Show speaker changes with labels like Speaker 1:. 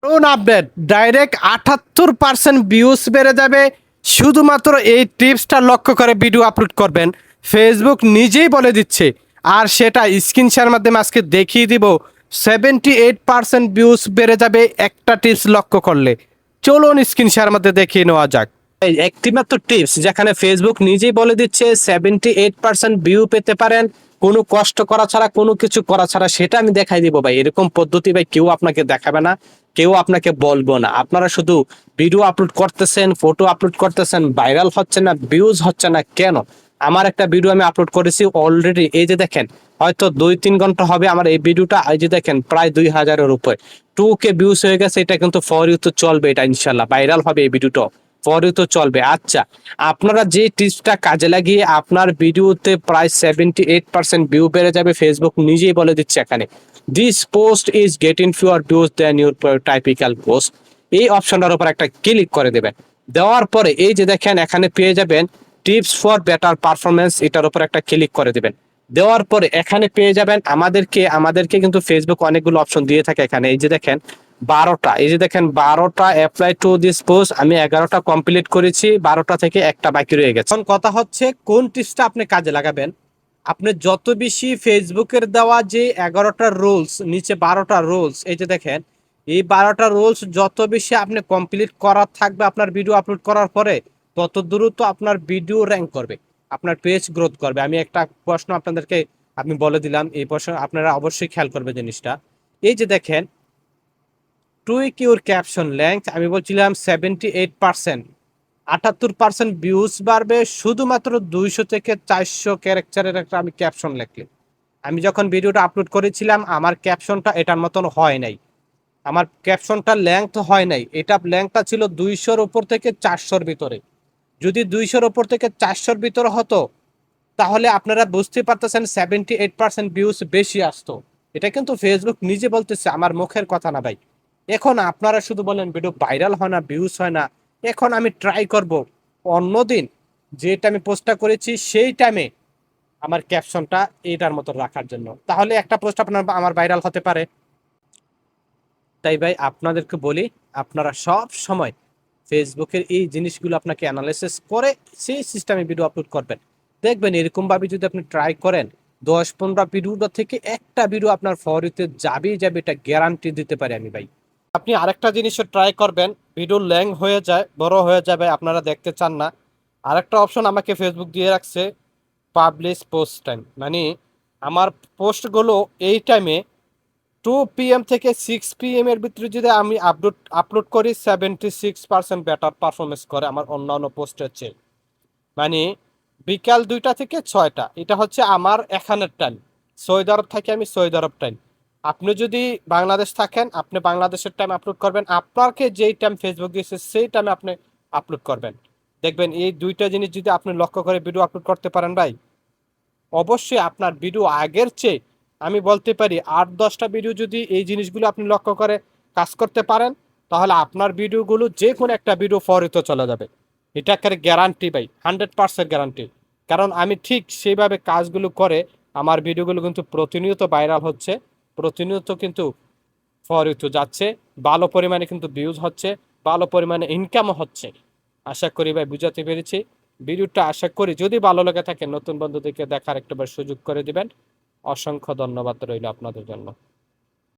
Speaker 1: দারুণ update, direct 78% views বেড়ে যাবে শুধুমাত্র এই টিপসটা লক্ষ্য করে ভিডিও আপলোড করবেন। ফেসবুক নিজেই বলে দিচ্ছে, আর সেটা স্ক্রিন শেয়ার মাধ্যমে আজকে দেখিয়ে দিব। 78% ভিউজ বেড়ে যাবে একটা টিপস লক্ষ্য করলে। চলুন স্ক্রিন শেয়ার মধ্যে দেখিয়ে নেওয়া যাক। এই একটি মাত্র টিপস যেখানে ফেসবুক নিজেই বলে দিচ্ছে 78% ভিউ পেতে পারেন কোনো কষ্ট করা ছাড়া, কোনো কিছু করা ছাড়া। সেটা আমি দেখাই দিব ভাই। এরকম পদ্ধতি ভাই কেউ আপনাকে দেখাবে না, কেউ আপনাকে বলবো না। আপনারা শুধু ভিডিও আপলোড করতেছেন, ফটো আপলোড করতেছেন, ভাইরাল হচ্ছে না, ভিউজ হচ্ছে না কেন? আমার একটা ভিডিও আমি আপলোড করেছি অলরেডি, এই যে দেখেন, হয়তো 2-3 ঘন্টা হবে আমার এই ভিডিওটা। এই যে দেখেন প্রায় 2000-এর উপরে 2K ভিউজ হয়ে গেছে। এটা কিন্তু ফর ইউ তো চলবে, এটা ইনশাল্লাহ ভাইরাল হবে এই ভিডিওটা, পরেও তো চলবে। আচ্ছা, আপনারা যে টিপসটা কাজে লাগিয়ে আপনার ভিডিওতে প্রায় 78% ভিউ বেড়ে যাবে, ফেসবুক নিজেই বলে দিচ্ছে এখানে, this post is getting fewer views than your typical post. এই অপশনটার উপর একটা ক্লিক করে দেবেন। দেওয়ার পরে এই যে দেখেন এখানে পেয়ে যাবেন টিপস ফর বেটার পারফরমেন্স, এটার উপর একটা ক্লিক করে দেবেন। দেওয়ার পরে এখানে পেয়ে যাবেন আমাদেরকে কিন্তু ফেসবুক অনেকগুলো অপশন দিয়ে থাকে এখানে। এই যে দেখেন 12টা, এই যে দেখেন 12টা অ্যাপ্লাই টু দিস পোস্ট। আমি 11টা কমপ্লিট করেছি, 12টা থেকে একটা বাকি রয়ে গেছে। এখন কথা হচ্ছে কোন টিপসটা আপনি কাজে লাগাবেন। আপনি যত বেশি ফেসবুকের দেওয়া যে 11টা রুলস, নিচে 12টা রুলস, এই যে দেখেন এই 12টা রুলস যত বেশি আপনি কমপ্লিট করার থাকবে আপনার ভিডিও আপলোড করার পরে, তত দ্রুত আপনার ভিডিও র্যাঙ্ক করবে, আপনার পেজ গ্রোথ করবে। আমি একটা প্রশ্ন আপনাদেরকে আমি বলে দিলাম, এই প্রশ্ন আপনারা অবশ্যই খেয়াল করবে জিনিসটা। এই যে দেখেন টুইক ইউর ক্যাপশন লেংথ, আমি বলছিলাম 78%, 78% ভিউজ বাড়বে শুধুমাত্র 200 থেকে 400 ক্যারেক্টারের একটা আমি ক্যাপশন লিখলে। আমি যখন ভিডিওটা আপলোড করেছিলাম আমার ক্যাপশনটা এটার মতন হয় নাই, আমার ক্যাপশনটা লেংথ হয় নাই, এটা লেংথটা ছিল 200-র উপর থেকে 400-র ভিতরে। যদি 200-র উপর থেকে 400-র ভিতরে হতো তাহলে আপনারা বুঝতে পারতেছেন 78% ভিউজ বেশি আসতো। এটা কিন্তু ফেসবুক নিজে বলতেছে, আমার মুখের কথা না ভাই। এখন আপনারা শুধু বলেন ভিডিও ভাইরাল হয় না, ভিউজ হয় না। এখন আমি ট্রাই করব অন্যদিন যে টাইমে পোস্টটা করেছি সেই টাইমে আমার ক্যাপশনটা এটার মতো রাখার জন্য, তাহলে একটা পোস্ট আপনার আমার ভাইরাল হতে পারে। তাই ভাই আপনাদেরকে বলি, আপনারা সব সময় ফেসবুকের এই জিনিসগুলো আপনাকে অ্যানালাইসিস করে সেই সিস্টেমে ভিডিও আপলোড করবেন। দেখবেন এরকম ভাবে যদি আপনি ট্রাই করেন 10-15 ভিডিওটা থেকে একটা ভিডিও আপনার ফরিতে যাবেই যাবে, এটা গ্যারান্টি দিতে পারি আমি ভাই। আপনি আরেকটা জিনিসও ট্রাই করবেন, ভিডিও ল্যাং হয়ে যায়, বড় হয়ে যাবে, আপনারা দেখতে চান না। আরেকটা অপশন আমাকে ফেসবুক দিয়ে রাখছে, পাবলিশ পোস্ট টাইম। মানে আমার পোস্টগুলো এই টাইমে 2 PM থেকে 6 PM এর ভিতরে যদি আমি আপলোড করি 76% বেটার পারফরমেন্স করে আমার অন্যান্য পোস্টের চেয়ে। মানে বিকাল 2টা থেকে 6টা, এটা হচ্ছে আমার এখানের টাইম। সৌদি আরব থাকি আমি, সৌদি আরব টাইম। আপনি যদি বাংলাদেশ থাকেন আপনি বাংলাদেশের টাইম আপলোড করবেন, আপনাকে যেই টাইম ফেসবুক দিয়েছে সেই টাইমে আপনি আপলোড করবেন। দেখবেন এই দুইটা জিনিস যদি আপনি লক্ষ্য করে ভিডিও আপলোড করতে পারেন ভাই, অবশ্যই আপনার ভিডিও আগের চেয়ে আমি বলতে পারি 8-10টা ভিডিও যদি এই জিনিসগুলো আপনি লক্ষ্য করে কাজ করতে পারেন, তাহলে আপনার ভিডিওগুলো যে কোনো একটা ভিডিও ফরিত চলে যাবে। এটা একটা গ্যারান্টি ভাই, 100% গ্যারান্টি। কারণ আমি ঠিক সেইভাবে কাজগুলো করে আমার ভিডিওগুলো কিন্তু প্রতিনিয়ত ভাইরাল হচ্ছে, প্রতিনিয়ত কিন্তু ফরিত যাচ্ছে, ভালো পরিমাণে কিন্তু ভিউজ হচ্ছে, ভালো পরিমাণে ইনকামও হচ্ছে। আশা করি ভাই বুঝাতে পেরেছি। ভিডিওটা আশা করি যদি ভালো লেগে থাকে নতুন বন্ধুদেরকে দেখার একটাবার সুযোগ করে দিবেন। অসংখ্য ধন্যবাদ রইল আপনাদের জন্য।